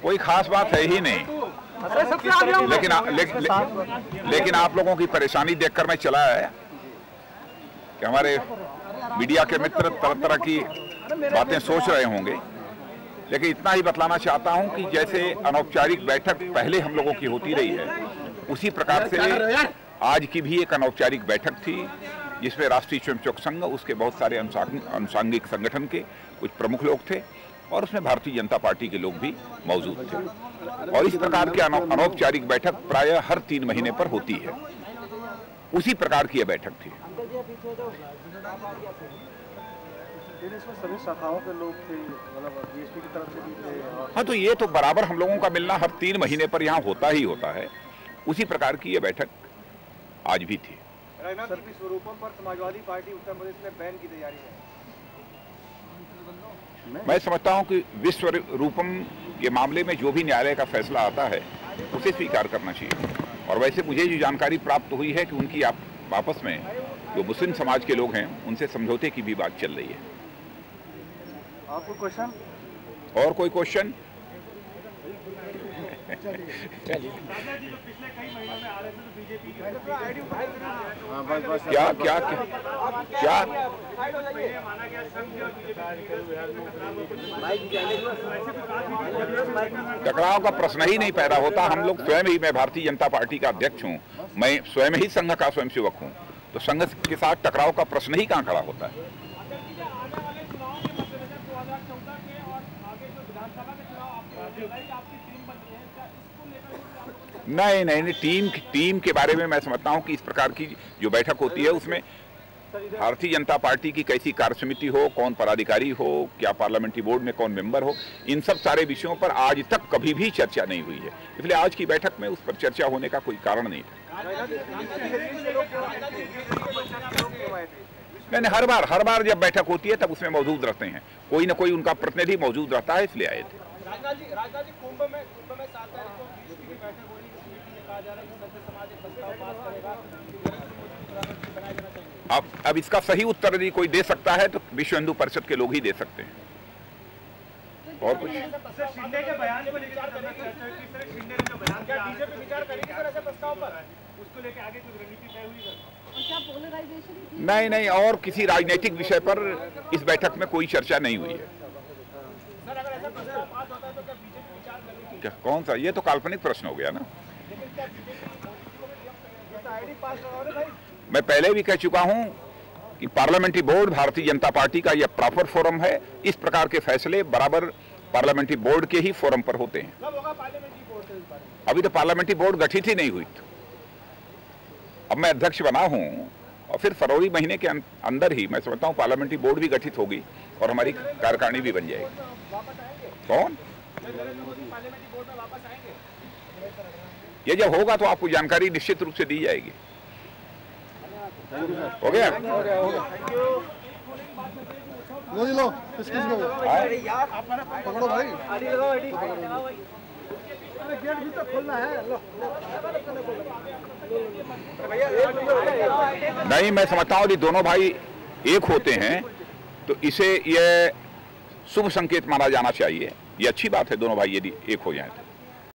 कोई खास बात है ही नहीं, लेकिन आप लोगों की परेशानी देखकर मैं चला है कि हमारे मीडिया के मित्र तरह तरह की बातें सोच रहे होंगे, लेकिन इतना ही बतलाना चाहता हूं कि जैसे अनौपचारिक बैठक पहले हम लोगों की होती रही है, उसी प्रकार से आज की भी एक अनौपचारिक बैठक थी जिसमें राष्ट्रीय स्वयंसेवक संघ, उसके बहुत सारे अनुषांगिक संगठन के कुछ प्रमुख लोग थे और उसमें भारतीय जनता पार्टी के लोग भी मौजूद थे। और इस प्रकार की अनौपचारिक बैठक प्रायः हर 3 महीने पर होती है, उसी प्रकार की यह बैठक थी। सभी शाखाओं के लोग थे, मतलब बीएसपी की तरफ से भी थे। हाँ, तो ये तो बराबर हम लोगों का मिलना हर 3 महीने पर यहाँ होता ही होता है, उसी प्रकार की ये बैठक आज भी थी। स्वरूपों पर समाजवादी पार्टी उत्तर प्रदेश में बैन की तैयारी है। मैं समझता हूं कि विश्व रूपम के मामले में जो भी न्यायालय का फैसला आता है उसे स्वीकार करना चाहिए। और वैसे मुझे जो जानकारी प्राप्त हुई है कि उनकी आपस में जो मुस्लिम समाज के लोग हैं उनसे समझौते की भी बात चल रही है। आपको क्वेश्चन? और कोई क्वेश्चन? क्या क्या क्या टकराव का प्रश्न ही नहीं पैदा होता। हम लोग स्वयं ही, मैं भारतीय जनता पार्टी का अध्यक्ष हूं, मैं स्वयं ही संघ का स्वयंसेवक हूं, तो संघ के साथ टकराव का प्रश्न ही कहां खड़ा होता है। नहीं, टीम के बारे में मैं समझता हूं कि इस प्रकार की जो बैठक होती है उसमें भारतीय जनता पार्टी की कैसी कार्यसमिति हो, कौन पदाधिकारी हो, क्या पार्लियामेंट्री बोर्ड में कौन मेंबर हो, इन सब सारे विषयों पर आज तक कभी भी चर्चा नहीं हुई है, इसलिए आज की बैठक में उस पर चर्चा होने का कोई कारण नहीं था। मैंने हर बार जब बैठक होती है तब उसमें मौजूद रहते हैं, कोई न कोई उनका प्रतिनिधि मौजूद रहता है, इसलिए आए थे। राजनाथ जी कुंभ में 7 तारीख को बीजेपी की बैठक हो रही है, जिसमें ये कहा जा रहा है कि सभ्य समाज एक प्रस्ताव पास करेगा, बनाया जाना चाहिए। अब इसका सही उत्तर यदि कोई दे सकता है तो विश्व हिंदू परिषद के लोग ही दे सकते हैं। और कुछ? शिंदे के बयान को लेकर शिंदे ने जो बयान किया, बीजेपी विचार करेगी सर ऐसे प्रस्ताव पर, उसको लेकर आगे कुछ रणनीति तय हुई सर? नहीं, और किसी राजनीतिक विषय पर इस बैठक में कोई चर्चा नहीं हुई है। क्या कौन सा? ये तो काल्पनिक प्रश्न हो गया ना। मैं पहले भी कह चुका हूं कि parliamentary board Bharatiya Janata party का यह प्रॉपर फोरम है, इस प्रकार के फैसले बराबर पार्लियामेंट्री बोर्ड के ही फोरम पर होते हैं। अभी तो पार्लियामेंट्री बोर्ड गठित ही नहीं हुई, अब मैं अध्यक्ष बना हूं और फिर फरवरी महीने के अंदर ही मैं समझता हूं पार्लियामेंट्री बोर्ड भी गठित होगी और हमारी कार्यकारिणी भी बन जाएगी। कौन? ये जब होगा तो आपको जानकारी निश्चित रूप से दी जाएगी। हो गया? लो पकड़ो भाई, गेट भी तो खोलना है। नहीं, मैं समझता हूँ कि दोनों भाई एक होते हैं तो इसे यह शुभ संकेत माना जाना चाहिए। ये अच्छी बात है, दोनों भाई यदि एक हो जाएं तो।